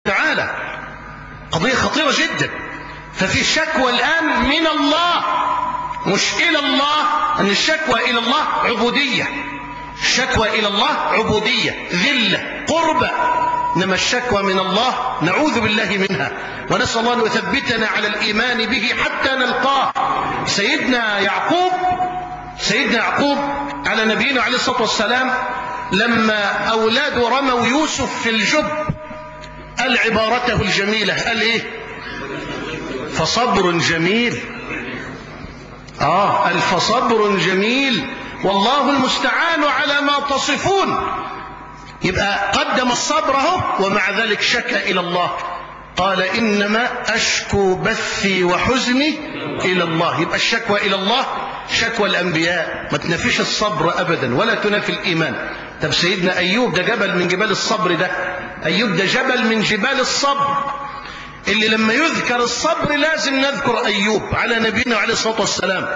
تعالى، قضية خطيرة جدا. ففي الشكوى الآن من الله مش إلى الله، أن الشكوى إلى الله عبودية، الشكوى إلى الله عبودية ذلة قربة، إنما الشكوى من الله نعوذ بالله منها، ونسأل الله أن يثبتنا على الإيمان به حتى نلقاه. سيدنا يعقوب على نبينا عليه الصلاة والسلام لما أولاده رموا يوسف في الجب قال عبارته الجميلة، قال إيه؟ فصبر جميل. قال فصبر جميل والله المستعان على ما تصفون. يبقى قدم الصبر اهو، ومع ذلك شكى إلى الله، قال إنما أشكو بثي وحزني إلى الله. يبقى الشكوى إلى الله شكوى الأنبياء، ما تنافيش الصبر أبدا ولا تنافي الإيمان. طب سيدنا أيوب ده جبل من جبال الصبر، ده أيوب ده جبل من جبال الصبر، اللي لما يذكر الصبر لازم نذكر أيوب على نبينا عليه الصلاة والسلام.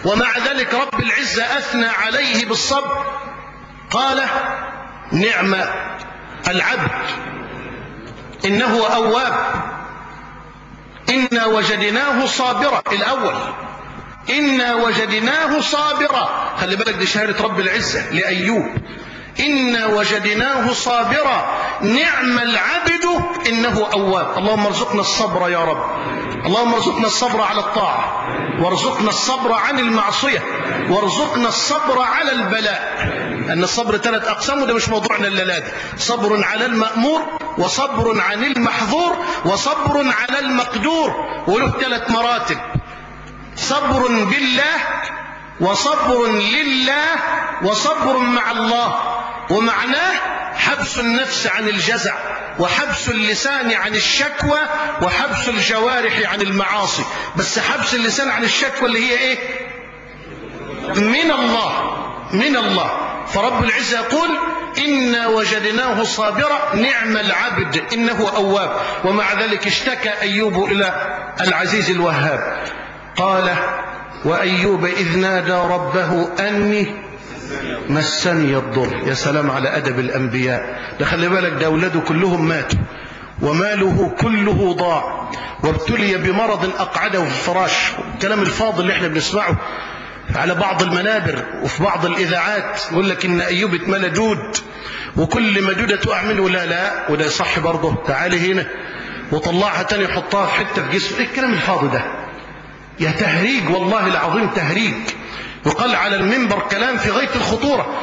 ومع ذلك رب العزة أثنى عليه بالصبر، قال نعم العبد إنه أواب إنا وجدناه صابرا. الأول إنا وجدناه صابرا، خلي بالك دي شهادة رب العزة لأيوب، إنا وجدناه صابرا نعم العبد إنه أواب. اللهم ارزقنا الصبر يا رب، اللهم ارزقنا الصبر على الطاعة، وارزقنا الصبر عن المعصية، وارزقنا الصبر على البلاء. أن الصبر 3 أقسام، وده مش موضوعنا الليلة دي. صبر على المأمور، وصبر عن المحظور، وصبر على المقدور، وله 3 مراتب: صبر بالله، وصبر لله، وصبر مع الله. ومعناه حبس النفس عن الجزع، وحبس اللسان عن الشكوى، وحبس الجوارح عن المعاصي. بس حبس اللسان عن الشكوى اللي هي ايه؟ من الله، من الله. فرب العزة يقول إنا وجدناه صابرا نعم العبد إنه أواب. ومع ذلك اشتكى أيوب إلى العزيز الوهاب، قال وأيوب إذ نادى ربه أني مسني الضر. يا سلام على أدب الأنبياء، ده خلي بالك ده أولاده كلهم ماتوا، وماله كله ضاع، وابتلي بمرض أقعده في الفراش. الكلام الفاضل اللي احنا بنسمعه على بعض المنابر وفي بعض الإذاعات يقول لك إن أيوب اتملى دود، وكل ما دودة تقع منه لا وده صح برضه، تعالي هنا وطلعها تاني يحطها في حتة في جسمه. ايه الكلام الفاضي ده؟ يا تهريج والله العظيم، تهريج. وقال على المنبر كلام في غاية الخطورة.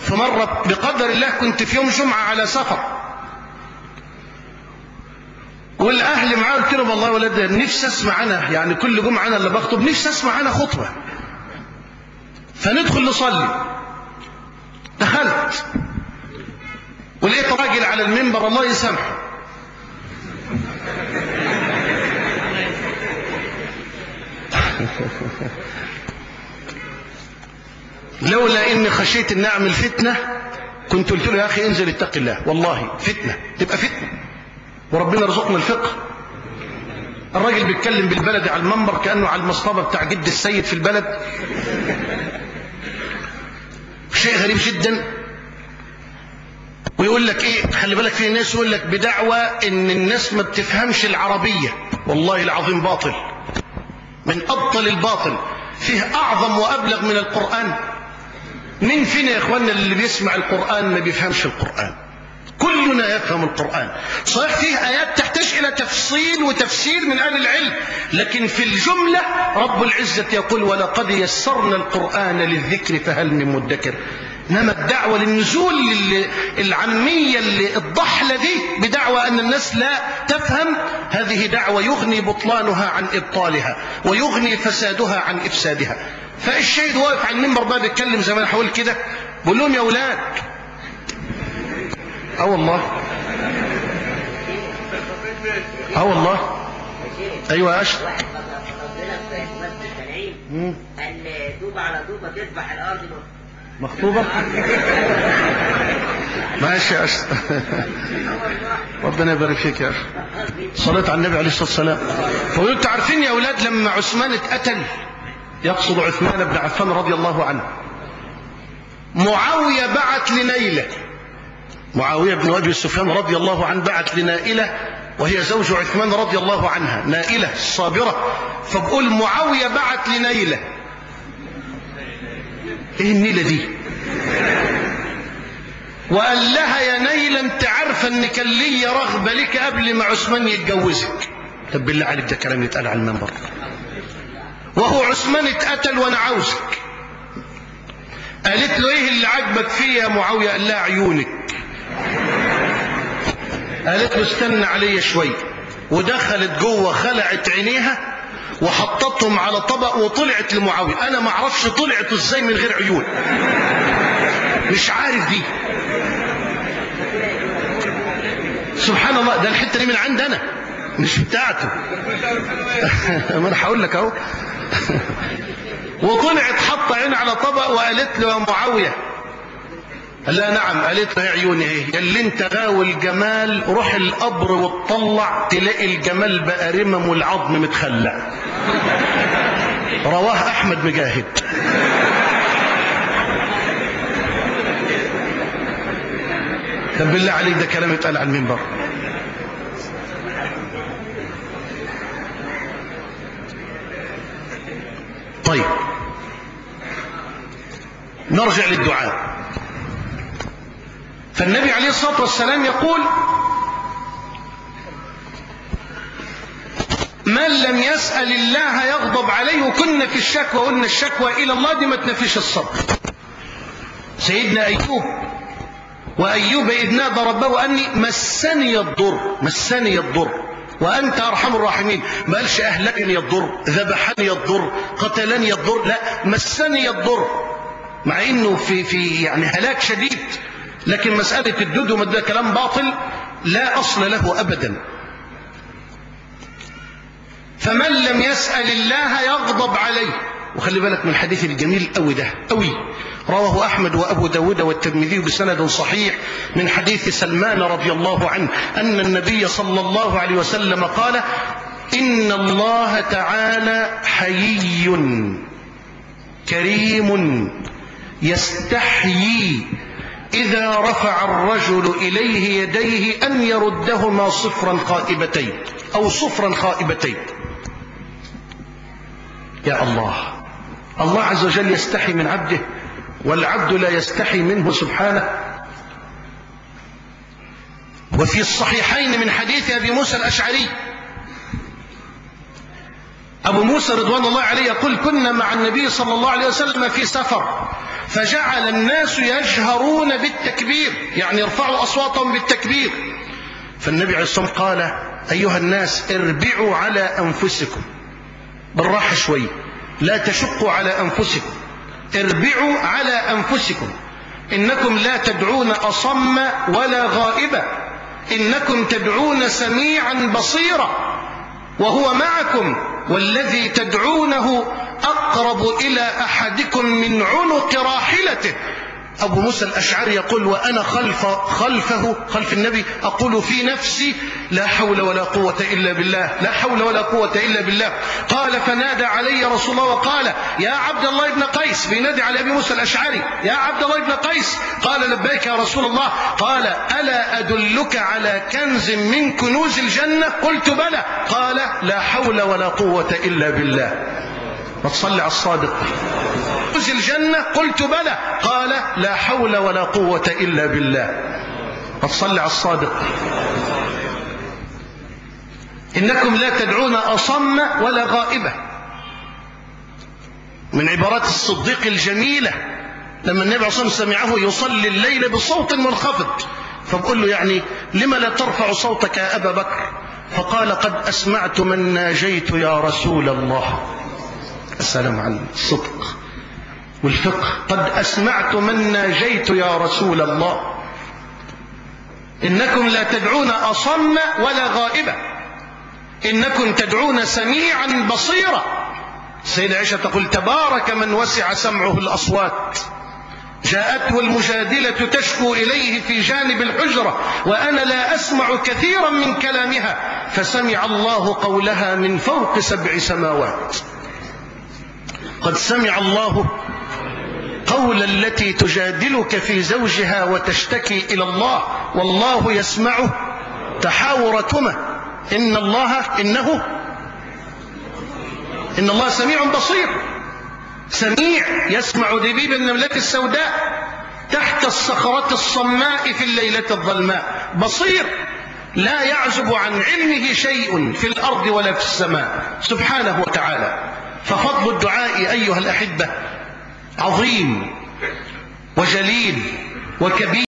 فمرة بقدر الله كنت في يوم جمعة على سفر، والأهل معاه، قلت لهم والله ولد نفسي أسمع أنا، يعني كل جمعة أنا اللي بخطب، نفسي أسمع أنا خطبة. فندخل نصلي، دخلت ولقيت راجل على المنبر الله يسامحه لولا اني خشيت ان اعمل فتنه كنت قلت له يا اخي انزل اتق الله، والله فتنه تبقى فتنه، وربنا يرزقنا الفقه. الراجل بيتكلم بالبلد على المنبر كانه على المصطبه بتاع جد السيد في البلد، شيء غريب جدا. ويقول لك ايه، خلي بالك في ناس يقول لك بدعوى ان الناس ما بتفهمش العربيه، والله العظيم باطل من ابطل الباطل. فيه اعظم وابلغ من القران. مين فينا يا اخواننا اللي بيسمع القرآن ما بيفهمش القرآن؟ كلنا يفهم القرآن. صحيح فيه آيات تحتاج إلى تفصيل وتفسير من أهل العلم، لكن في الجملة رب العزة يقول ولقد يسرنا القرآن للذكر فهل من مدكر. إنما الدعوة للنزول العامية الضحلة دي بدعوة أن الناس لا تفهم، هذه دعوة يغني بطلانها عن إبطالها، ويغني فسادها عن إفسادها. فالشيخ واقف على المنبر بقى بيتكلم زي ما انا حاول كده، بقول لهم يا اولاد، والله والله ايوه يا اشرف، دوبه على دوبه تذبح الارض مخطوبه. ماشي يا اشرف، ربنا يبارك فيك يا اشرف، صلاه على النبي عليه الصلاه والسلام. فقلت انتوا عارفين يا اولاد لما عثمان اتقتل، يقصد عثمان بن عفان رضي الله عنه، معاوية بعت لنيلة معاوية بن أبي سفيان رضي الله عنه بعت لنائلة وهي زوج عثمان رضي الله عنها، نائلة الصابرة، فبقول معاوية بعت لنيلة. ايه النيلة دي؟ وقال لها يا نيلة انت عارفة ان كان لي رغبة لك قبل ما عثمان يتجوزك. طب بالله عليك ده كلام يتقال على المنبر؟ وهو عثمان اتقتل وانا عاوزك. قالت له ايه اللي عجبك فيه يا معاوية؟ قال لها عيونك. قالت له استنى عليا شوي، ودخلت جوه خلعت عينيها وحطتهم على طبق وطلعت لمعاوية. انا ما اعرفش طلعت ازاي من غير عيون، مش عارف دي. سبحان الله، ده الحته دي من عند انا مش بتاعته. ما انا هقول لك اهو. وطلعت حط عين على طبق وقالت له يا معاوية. قال لها نعم. قالت له يا عيوني ايه؟ قال لي انت غاوي الجمال، روح القبر وتطلع تلاقي الجمال بقى رمم والعظم متخلع. رواه احمد مجاهد. طب بالله عليك ده كلام اتقال على المنبر؟ طيب نرجع للدعاء. فالنبي عليه الصلاة والسلام يقول من لم يسأل الله يغضب عليه. وكنا في الشكوى قلنا الشكوى إلى الله دي ما تنفيش الصبر. سيدنا أيوب، وأيوب إذ نادى ربه أني مسني الضر وأنت أرحم الراحمين. ما قالش أهلكني الضر، ذبحني الضر، قتلني الضر، لا، مسني الضر، مع إنه في يعني هلاك شديد. لكن مسألة الدود ده كلام باطل لا أصل له أبدا. فمن لم يسأل الله يغضب عليه. وخلي بالك من الحديث الجميل قوي ده قوي، رواه أحمد وأبو داود والترمذي بسند صحيح من حديث سلمان رضي الله عنه أن النبي صلى الله عليه وسلم قال إن الله تعالى حيي كريم يستحيي إذا رفع الرجل إليه يديه أن يردهما صفرا خائبتين أو صفرا خائبتين. يا الله، الله عز وجل يستحي من عبده والعبد لا يستحي منه سبحانه. وفي الصحيحين من حديث أبي موسى الأشعري، أبو موسى رضوان الله عليه يقول كنا مع النبي صلى الله عليه وسلم في سفر فجعل الناس يجهرون بالتكبير، يعني يرفعوا أصواتهم بالتكبير. فالنبي عليه الصلاة والسلام قال أيها الناس اربعوا على أنفسكم، بالراحة شوي، لا تشقوا على أنفسكم، اربعوا على أنفسكم، إنكم لا تدعون أصم ولا غائبا، إنكم تدعون سميعا بصيرا وهو معكم والذي تدعونه أقرب إلى أحدكم من عنق راحلته. أبو موسى الأشعري يقول وأنا خلف النبي أقول في نفسي لا حول ولا قوة إلا بالله، لا حول ولا قوة إلا بالله. قال فنادى علي رسول الله وقال يا عبد الله بن قيس، بينادي على أبي موسى الأشعري يا عبد الله بن قيس. قال لبيك يا رسول الله. قال ألا أدلك على كنز من كنوز الجنة؟ قلت بلى. قال لا حول ولا قوة إلا بالله. ما تصلي على الصادق. كنوز الجنة؟ قلت بلى. قال لا حول ولا قوة إلا بالله. ما تصلي على الصادق. إنكم لا تدعون أصم ولا غائبة، من عبارات الصديق الجميلة لما النبي عليه الصلاة والسلام سمعه يصلي الليل بصوت منخفض فبقول له يعني لما لا ترفع صوتك يا أبا بكر؟ فقال قد أسمعت من ناجيت يا رسول الله. السلام على الصدق والفقه. قد أسمعت من ناجيت يا رسول الله. إنكم لا تدعون أصم ولا غائبة، إنكم تدعون سميعا بصيرا. سيدة عائشة تقول تبارك من وسع سمعه الأصوات. جاءته المجادلة تشكو إليه في جانب الحجرة وأنا لا أسمع كثيرا من كلامها فسمع الله قولها من فوق 7 سماوات. قد سمع الله قول التي تجادلك في زوجها وتشتكي إلى الله والله يسمع تحاوركما إن الله سميع بصير. سميع يسمع دبيب النملة السوداء تحت الصخرة الصماء في الليلة الظلماء. بصير لا يعزب عن علمه شيء في الأرض ولا في السماء سبحانه وتعالى. ففضل الدعاء أيها الأحبة عظيم وجليل وكبير.